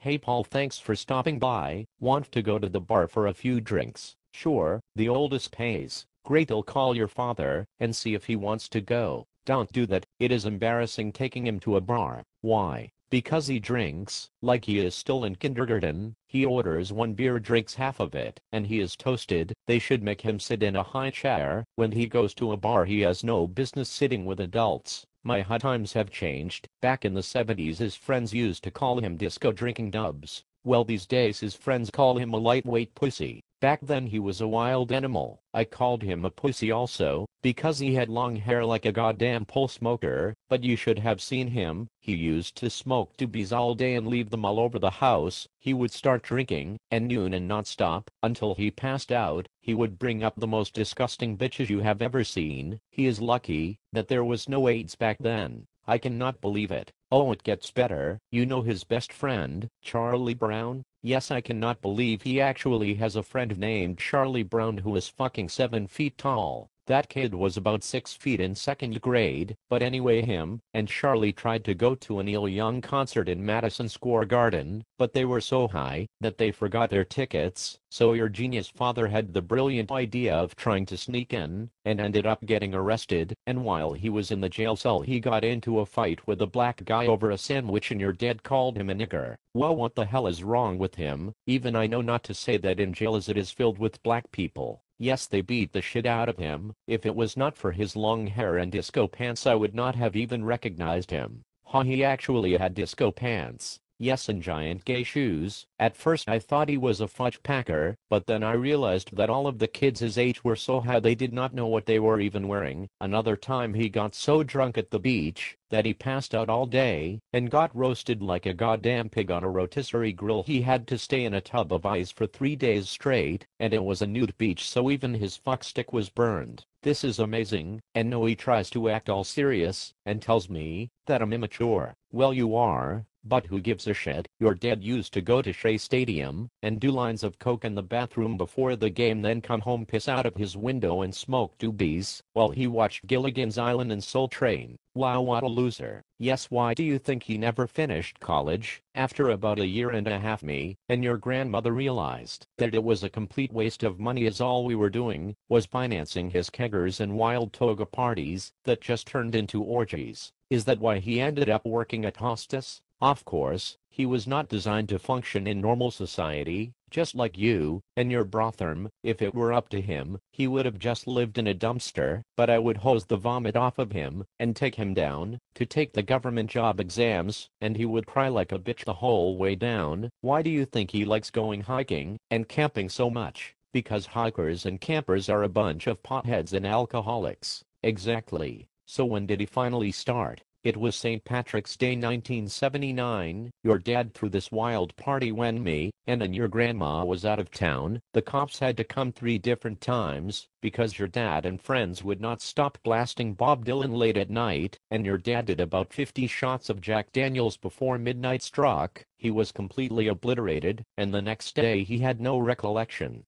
Hey Paul, thanks for stopping by. Want to go to the bar for a few drinks? Sure, the oldest pays. Great, I'll call your father and see if he wants to go. Don't do that, it is embarrassing taking him to a bar. Why? Because he drinks like he is still in kindergarten. He orders one beer, drinks half of it, and he is toasted. They should make him sit in a high chair. When he goes to a bar, he has no business sitting with adults. My high times have changed. Back in the 70s his friends used to call him disco drinking dubs. Well, these days his friends call him a lightweight pussy. Back then he was a wild animal. I called him a pussy also, because he had long hair like a goddamn pole smoker, but you should have seen him. He used to smoke doobies all day and leave them all over the house. He would start drinking, and noon and not stop, until he passed out. He would bring up the most disgusting bitches you have ever seen. He is lucky that there was no AIDS back then. I cannot believe it. Oh, it gets better. You know his best friend, Charlie Brown? Yes, I cannot believe he actually has a friend named Charlie Brown who is fucking 7 feet tall. That kid was about 6 feet in second grade, but anyway, him and Charlie tried to go to a Neil Young concert in Madison Square Garden, but they were so high that they forgot their tickets. So your genius father had the brilliant idea of trying to sneak in, and ended up getting arrested, and while he was in the jail cell he got into a fight with a black guy over a sandwich and your dad called him a nigger. Well, what the hell is wrong with him? Even I know not to say that in jail as it is filled with black people. Yes, they beat the shit out of him. If it was not for his long hair and disco pants I would not have even recognized him. He actually had disco pants. Yes, and giant gay shoes. At first I thought he was a fudge packer, but then I realized that all of the kids his age were so high they did not know what they were even wearing. Another time he got so drunk at the beach that he passed out all day and got roasted like a goddamn pig on a rotisserie grill. He had to stay in a tub of ice for 3 days straight, and it was a nude beach, so even his fuck stick was burned. This is amazing. And no, he tries to act all serious and tells me that I'm immature. Well, you are, but who gives a shit? Your dad used to go to Shea Stadium and do lines of coke in the bathroom before the game, then come home, piss out of his window and smoke doobies while he watched Gilligan's Island and Soul Train. Wow, what a loser. Yes, why do you think he never finished college? After about a year and a half me and your grandmother realized that it was a complete waste of money, as all we were doing was financing his keggers and wild toga parties that just turned into orgies. Is that why he ended up working at hostess? Of course, he was not designed to function in normal society, just like you and your brother. If it were up to him, he would have just lived in a dumpster, but I would hose the vomit off of him and take him down to take the government job exams, and he would cry like a bitch the whole way down. Why do you think he likes going hiking and camping so much? Because hikers and campers are a bunch of potheads and alcoholics. Exactly. So when did he finally start? It was St. Patrick's Day 1979. Your dad threw this wild party when me and your grandma was out of town. The cops had to come 3 different times because your dad and friends would not stop blasting Bob Dylan late at night, and your dad did about 50 shots of Jack Daniels before midnight struck. He was completely obliterated, and the next day he had no recollection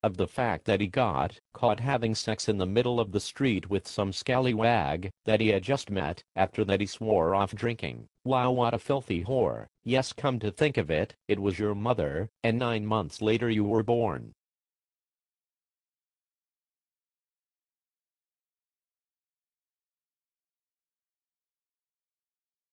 of the fact that he got caught having sex in the middle of the street with some scallywag that he had just met. After that he swore off drinking. Wow, what a filthy whore. Yes, come to think of it, it was your mother, and 9 months later you were born.